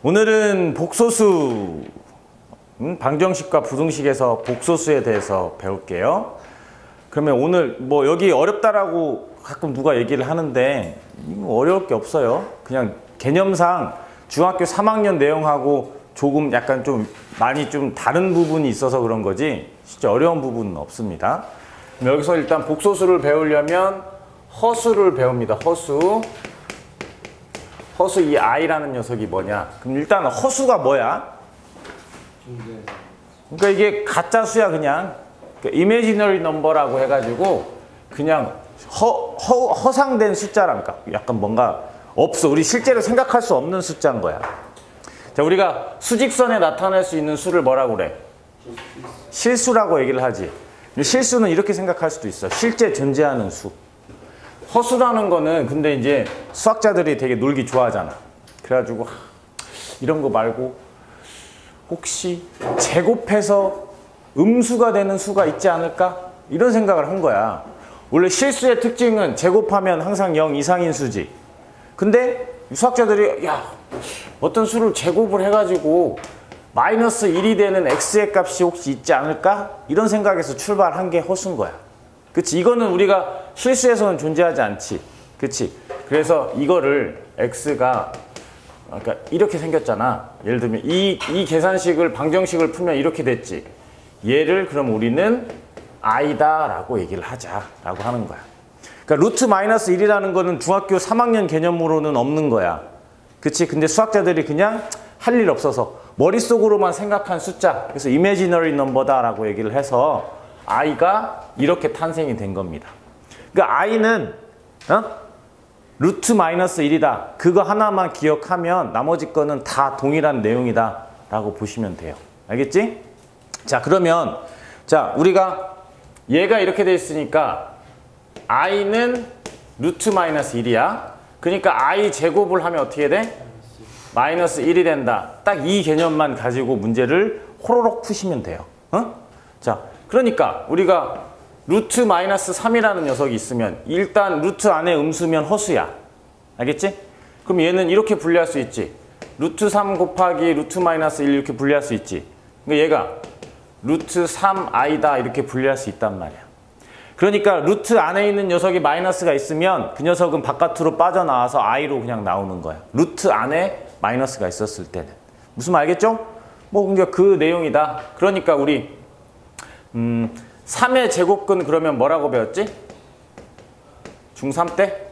오늘은 복소수, 방정식과 부등식에서 복소수에 대해서 배울게요. 그러면 오늘 뭐 여기 어렵다라고 가끔 누가 얘기를 하는데 어려울 게 없어요. 그냥 개념상 중학교 3학년 내용하고 조금 약간 좀 많이 좀 다른 부분이 있어서 그런 거지 진짜 어려운 부분은 없습니다. 그럼 여기서 일단 복소수를 배우려면 허수를 배웁니다. 허수 이 i라는 녀석이 뭐냐? 그럼 일단 허수가 뭐야? 그러니까 이게 가짜 수야. 그냥 imaginary number라고 해가지고 그냥 허상된 숫자라니까. 약간 뭔가 없어. 우리 실제로 생각할 수 없는 숫자인 거야. 자, 우리가 수직선에 나타낼 수 있는 수를 뭐라고 그래? 실수라고 얘기를 하지. 실수는 이렇게 생각할 수도 있어. 실제 존재하는 수. 허수라는 거는 근데 이제 수학자들이 되게 놀기 좋아하잖아. 그래가지고 이런 거 말고 혹시 제곱해서 음수가 되는 수가 있지 않을까? 이런 생각을 한 거야. 원래 실수의 특징은 제곱하면 항상 0 이상인 수지. 근데 수학자들이 야, 어떤 수를 제곱을 해가지고 마이너스 1이 되는 x의 값이 혹시 있지 않을까? 이런 생각에서 출발한 게 허수인 거야. 그치? 이거는 우리가 실수에서는 존재하지 않지. 그치? 그래서 이거를 x가 그러니까 이렇게 생겼잖아. 예를 들면 이 계산식을 방정식을 풀면 이렇게 됐지. 얘를 그럼 우리는 i다 라고 얘기를 하자 라고 하는 거야. 그러니까 루트 마이너스 1이라는 거는 중학교 3학년 개념으로는 없는 거야. 그치? 근데 수학자들이 그냥 할 일 없어서 머릿속으로만 생각한 숫자, 그래서 imaginary number다 라고 얘기를 해서 i가 이렇게 탄생이 된 겁니다. 그러니까 i는 루트 마이너스 1이다. 그거 하나만 기억하면 나머지 거는 다 동일한 내용이다 라고 보시면 돼요. 알겠지? 자, 그러면 자, 우리가 얘가 이렇게 돼 있으니까 i는 루트 마이너스 1이야. 그러니까 i 제곱을 하면 어떻게 돼? 마이너스 1이 된다. 딱 이 개념만 가지고 문제를 호로록 푸시면 돼요. 자, 그러니까 우리가 루트 마이너스 3이라는 녀석이 있으면 일단 루트 안에 음수면 허수야. 알겠지? 그럼 얘는 이렇게 분리할 수 있지. 루트 3 곱하기 루트 마이너스 1 이렇게 분리할 수 있지. 그러니까 얘가 루트 3i다 이렇게 분리할 수 있단 말이야. 그러니까 루트 안에 있는 녀석이 마이너스가 있으면 그 녀석은 바깥으로 빠져나와서 i로 그냥 나오는 거야. 루트 안에 마이너스가 있었을 때는. 무슨 말 알겠죠? 뭐 그러니까 그 내용이다. 그러니까 우리 3의 제곱근 그러면 뭐라고 배웠지? 중3 때?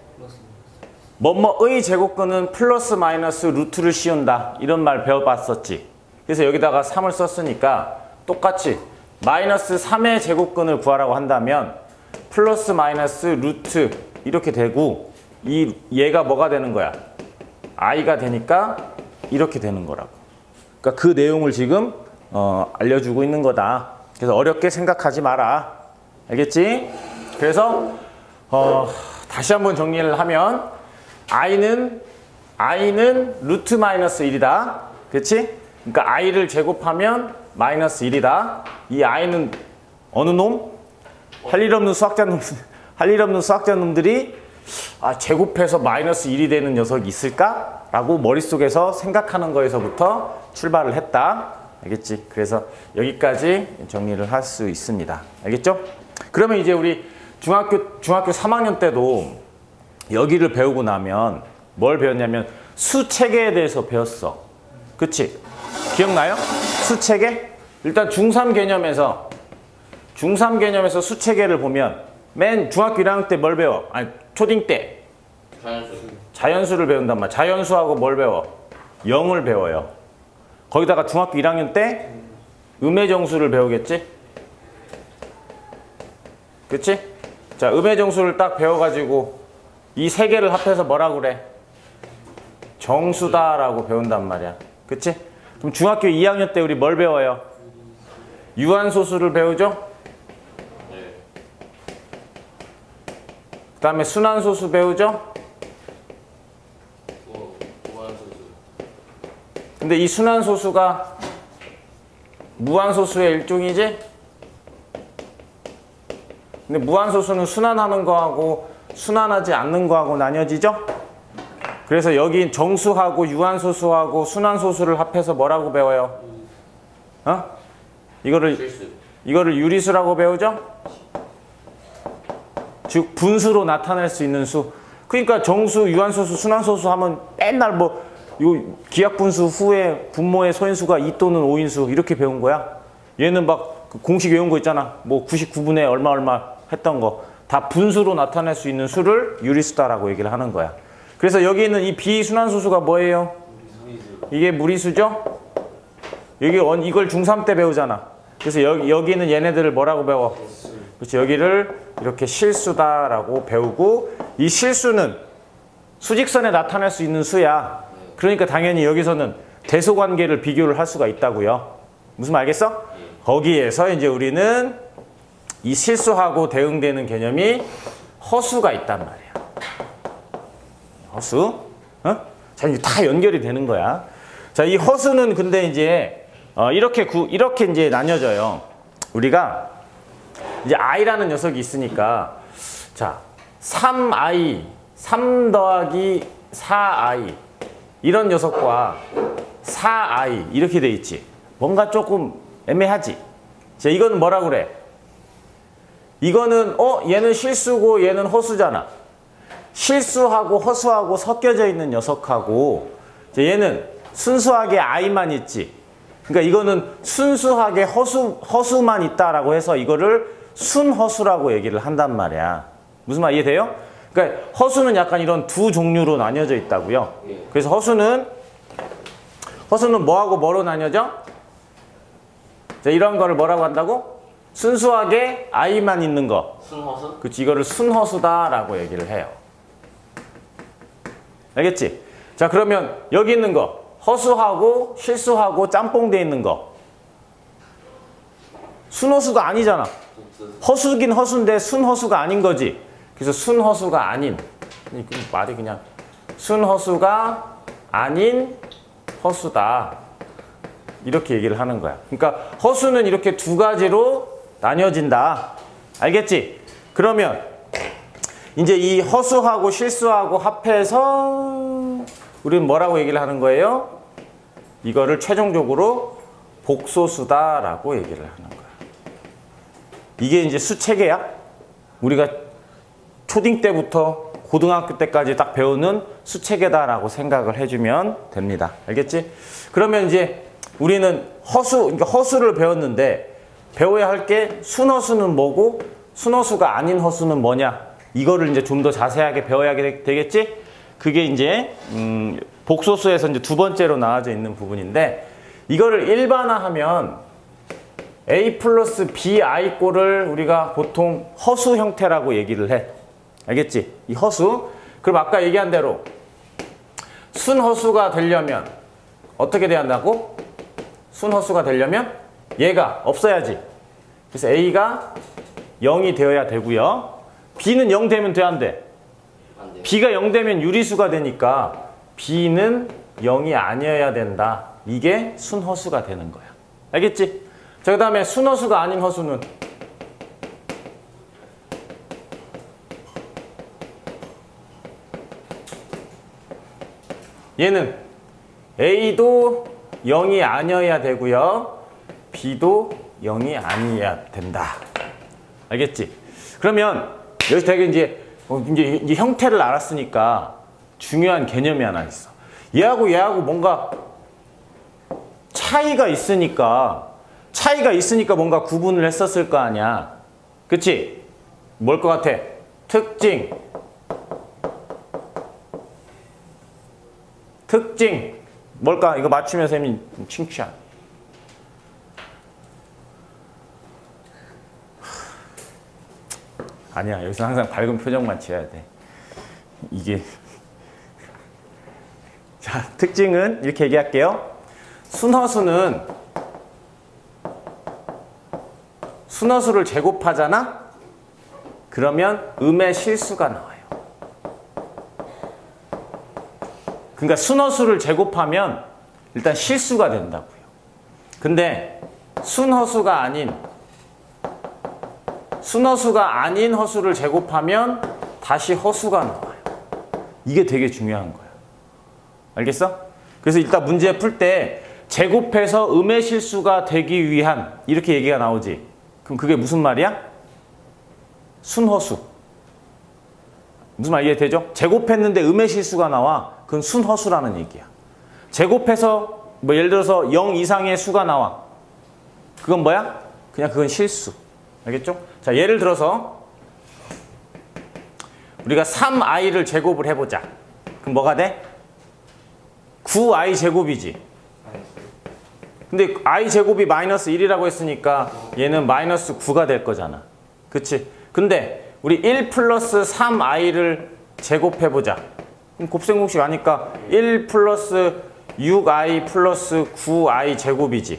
뭐뭐의 제곱근은 플러스 마이너스 루트를 씌운다. 이런 말 배워봤었지. 그래서 여기다가 3을 썼으니까 똑같이 마이너스 3의 제곱근을 구하라고 한다면 플러스 마이너스 루트 이렇게 되고 얘가 뭐가 되는 거야? i가 되니까 이렇게 되는 거라고. 그러니까 그 내용을 지금 알려주고 있는 거다. 그래서 어렵게 생각하지 마라. 알겠지? 그래서 다시 한번 정리를 하면 i는 루트 마이너스 1이다. 그렇지? 그러니까 i를 제곱하면 마이너스 1이다. 이 i는 어느 놈? 할 일 없는 수학자놈들이 제곱해서 마이너스 1이 되는 녀석이 있을까? 라고 머릿속에서 생각하는 거에서부터 출발을 했다. 알겠지? 그래서 여기까지 정리를 할 수 있습니다. 알겠죠? 그러면 이제 우리 중학교 3학년 때도 여기를 배우고 나면 뭘 배웠냐면 수체계에 대해서 배웠어. 그치? 기억나요? 수체계? 일단 중3 개념에서 수체계를 보면 맨 중학교 1학년 때 뭘 배워? 아니 초딩 때 자연수를 배운단 말이야. 자연수하고 뭘 배워? 0을 배워요. 거기다가 중학교 1학년 때 음의 정수를 배우겠지? 그치? 자, 음의 정수를 딱 배워가지고 이 세 개를 합해서 뭐라고 그래? 정수다라고 배운단 말이야. 그치? 그럼 중학교 2학년 때 우리 뭘 배워요? 유한소수를 배우죠? 그 다음에 순환소수 배우죠? 근데 이 순환소수가 무한소수의 일종이지? 근데 무한소수는 순환하는 거하고 순환하지 않는 거하고 나뉘어지죠? 그래서 여기 정수하고 유한소수하고 순환소수를 합해서 뭐라고 배워요? 어? 이거를 유리수라고 배우죠? 즉 분수로 나타낼 수 있는 수. 그러니까 정수, 유한소수, 순환소수 하면 맨날 뭐 요 기하분수 후에 분모의 소인수가 2 또는 5인수 이렇게 배운 거야. 얘는 막 공식 외운 거 있잖아. 뭐 99분의 얼마 얼마 했던 거. 다 분수로 나타낼 수 있는 수를 유리수다라고 얘기를 하는 거야. 그래서 여기 있는 이 비순환소수가 뭐예요? 이게 무리수죠? 이걸 중3 때 배우잖아. 그래서 여기 있는 얘네들을 뭐라고 배워? 그렇지, 여기를 이렇게 실수다라고 배우고, 이 실수는 수직선에 나타낼 수 있는 수야. 그러니까 당연히 여기서는 대소관계를 비교를 할 수가 있다고요. 무슨 말 알겠어? 거기에서 이제 우리는 이 실수하고 대응되는 개념이 허수가 있단 말이야. 허수. 어? 자, 이제 다 연결이 되는 거야. 자, 이 허수는 근데 이제 이렇게 이제 나뉘어져요. 우리가 이제 i라는 녀석이 있으니까, 자, 3i, 3 더하기 4i 이런 녀석과 4i 이렇게 돼 있지. 뭔가 조금 애매하지. 자, 이거는 뭐라 그래? 이거는 얘는 실수고 얘는 허수잖아. 실수하고 허수하고 섞여져 있는 녀석하고, 얘는 순수하게 i만 있지. 그러니까 이거는 순수하게 허수만 있다라고 해서 이거를 순허수라고 얘기를 한단 말이야. 무슨 말 이해돼요? 그러니까 허수는 약간 이런 두 종류로 나뉘어져 있다고요. 그래서 허수는 뭐하고 뭐로 나뉘어져? 자, 이런 거를 뭐라고 한다고? 순수하게 i만 있는 거. 순허수? 그치, 이거를 순허수다라고 얘기를 해요. 알겠지? 자, 그러면 여기 있는 거 허수하고 실수하고 짬뽕돼 있는 거 순허수가 아니잖아. 허수긴 허수인데 순허수가 아닌 거지. 그래서 순허수가 아닌, 말이 그냥 순허수가 아닌 허수다 이렇게 얘기를 하는 거야. 그러니까 허수는 이렇게 두 가지로 나뉘어진다. 알겠지? 그러면 이제 이 허수하고 실수하고 합해서 우리는 뭐라고 얘기를 하는 거예요? 이거를 최종적으로 복소수다라고 얘기를 하는 거야. 이게 이제 수체계야. 우리가 초딩 때부터 고등학교 때까지 딱 배우는 수체계다라고 생각을 해주면 됩니다. 알겠지? 그러면 이제 우리는 그러니까 허수를 배웠는데, 배워야 할 게 순허수는 뭐고 순허수가 아닌 허수는 뭐냐, 이거를 이제 좀 더 자세하게 배워야 되겠지? 그게 이제 복소수에서 이제 두 번째로 나와져 있는 부분인데, 이거를 일반화하면 a 플러스 bi 꼴을 우리가 보통 허수 형태라고 얘기를 해. 알겠지? 이 허수. 그럼 아까 얘기한 대로 순허수가 되려면 어떻게 돼야 한다고? 순허수가 되려면 얘가 없어야지. 그래서 a가 0이 되어야 되고요. b는 0 되면 돼, 안 돼? 안 돼요. b가 0 되면 유리수가 되니까 b는 0이 아니어야 된다. 이게 순허수가 되는 거야. 알겠지? 자, 그 다음에 순허수가 아닌 허수는 얘는 a도 0이 아니어야 되고요. b도 0이 아니어야 된다. 알겠지? 그러면 여기서 되게 이제 형태를 알았으니까 중요한 개념이 하나 있어. 얘하고 뭔가 차이가 있으니까 뭔가 구분을 했었을 거 아니야. 그치? 뭘 것 같아? 특징. 뭘까? 이거 맞추면 쌤이 칭찬. 아니야, 여기서 항상 밝은 표정만 지어야 돼. 이게. 자, 특징은 이렇게 얘기할게요. 순허수를 제곱하잖아? 그러면 음의 실수가 나와요. 그러니까 순허수를 제곱하면 일단 실수가 된다고요. 근데 순허수가 아닌 허수를 제곱하면 다시 허수가 나와요. 이게 되게 중요한 거야. 알겠어? 그래서 일단 문제 풀 때 제곱해서 음의 실수가 되기 위한 이렇게 얘기가 나오지. 그럼 그게 무슨 말이야? 순허수. 무슨 말 이해되죠? 제곱했는데 음의 실수가 나와. 그건 순허수라는 얘기야. 제곱해서 뭐 예를 들어서 0 이상의 수가 나와. 그건 뭐야? 그냥 그건 실수. 알겠죠? 자, 예를 들어서 우리가 3i를 제곱을 해보자. 그럼 뭐가 돼? 9i 제곱이지. 근데 i 제곱이 마이너스 1이라고 했으니까 얘는 마이너스 9가 될 거잖아. 그치? 근데 우리 1 플러스 3i를 제곱해보자. 그럼 곱셈공식 아니까 1 플러스 6i 플러스 9i 제곱이지.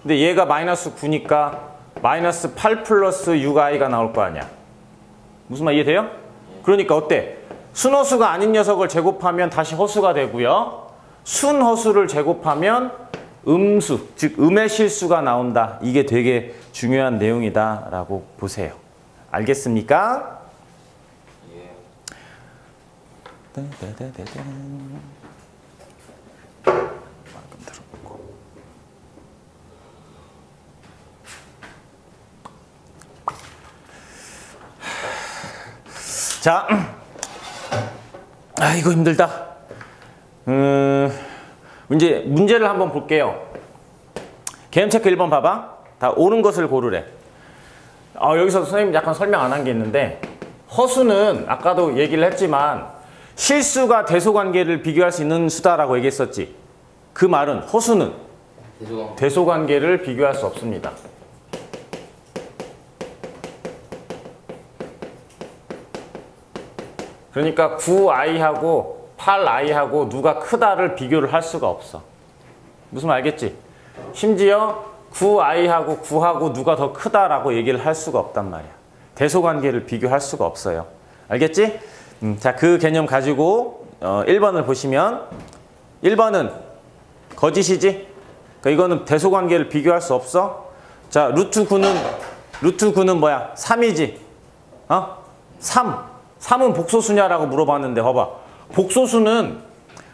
근데 얘가 마이너스 9니까 마이너스 8 플러스 6i가 나올 거 아니야. 무슨 말 이해돼요? 그러니까 어때? 순허수가 아닌 녀석을 제곱하면 다시 허수가 되고요. 순허수를 제곱하면 음수, 즉 음의 실수가 나온다. 이게 되게 중요한 내용이다 라고 보세요. 알겠습니까? 예. 자, 이거 힘들다. 이제 문제를 한번 볼게요. 개념 체크 1번 봐봐. 다 옳은 것을 고르래. 여기서 선생님 약간 설명 안 한 게 있는데, 허수는 아까도 얘기를 했지만 실수가 대소관계를 비교할 수 있는 수다라고 얘기했었지. 그 말은 허수는 대소관계를 비교할 수 없습니다. 그러니까 9i하고 8i하고 누가 크다를 비교를 할 수가 없어. 무슨 말 알겠지? 심지어 9i하고 9하고 누가 더 크다라고 얘기를 할 수가 없단 말이야. 대소관계를 비교할 수가 없어요. 알겠지? 자, 그 개념 가지고 1번을 보시면 1번은 거짓이지? 그러니까 이거는 대소관계를 비교할 수 없어. 자, 루트 9는 뭐야? 3이지? 3은 복소수냐라고 물어봤는데 봐봐. 복소수는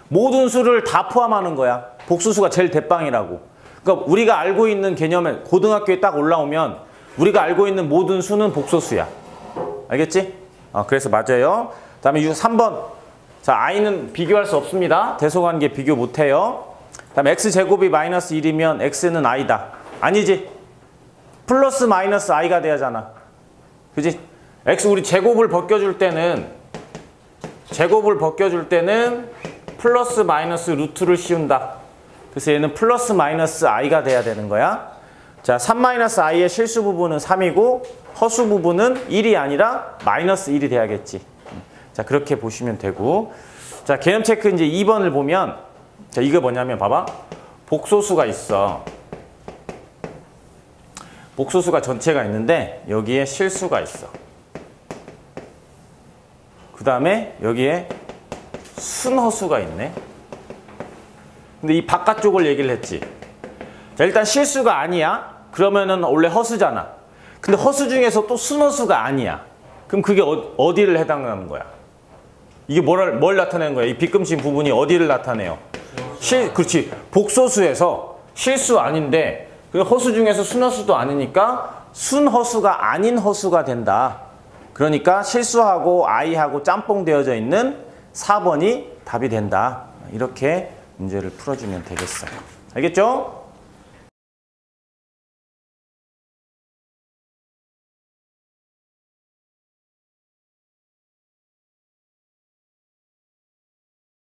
모든 수를 다 포함하는 거야. 복소수가 제일 대빵이라고. 그러니까 우리가 알고 있는 개념에 고등학교에 딱 올라오면 우리가 알고 있는 모든 수는 복소수야. 알겠지? 그래서 맞아요. 그 다음에 3번. 자, i는 비교할 수 없습니다. 대소관계 비교 못해요. 그 다음에 x제곱이 마이너스 1이면 x는 i다. 아니지? 플러스 마이너스 i가 돼야잖아. 그지? x 우리 제곱을 벗겨줄 때는 플러스 마이너스 루트를 씌운다. 그래서 얘는 플러스 마이너스 i가 돼야 되는 거야. 자, 3 마이너스 i의 실수 부분은 3이고 허수 부분은 1이 아니라 마이너스 1이 돼야겠지. 자, 그렇게 보시면 되고. 자, 개념 체크 이제 2번을 보면, 자, 이거 뭐냐면 봐봐. 복소수가 있어. 복소수가 전체가 있는데 여기에 실수가 있어. 그 다음에 여기에 순허수가 있네. 근데 이 바깥쪽을 얘기를 했지. 자, 일단 실수가 아니야. 그러면은 원래 허수잖아. 근데 허수 중에서 또 순허수가 아니야. 그럼 그게 어디를 해당하는 거야? 이게 뭘 나타내는 거야? 이 빗금신 부분이 어디를 나타내요? 그렇지. 복소수에서 실수 아닌데 그 허수 중에서 순허수도 아니니까 순허수가 아닌 허수가 된다. 그러니까 실수하고 i하고 짬뽕 되어져 있는 4번이 답이 된다. 이렇게 문제를 풀어주면 되겠어요. 알겠죠?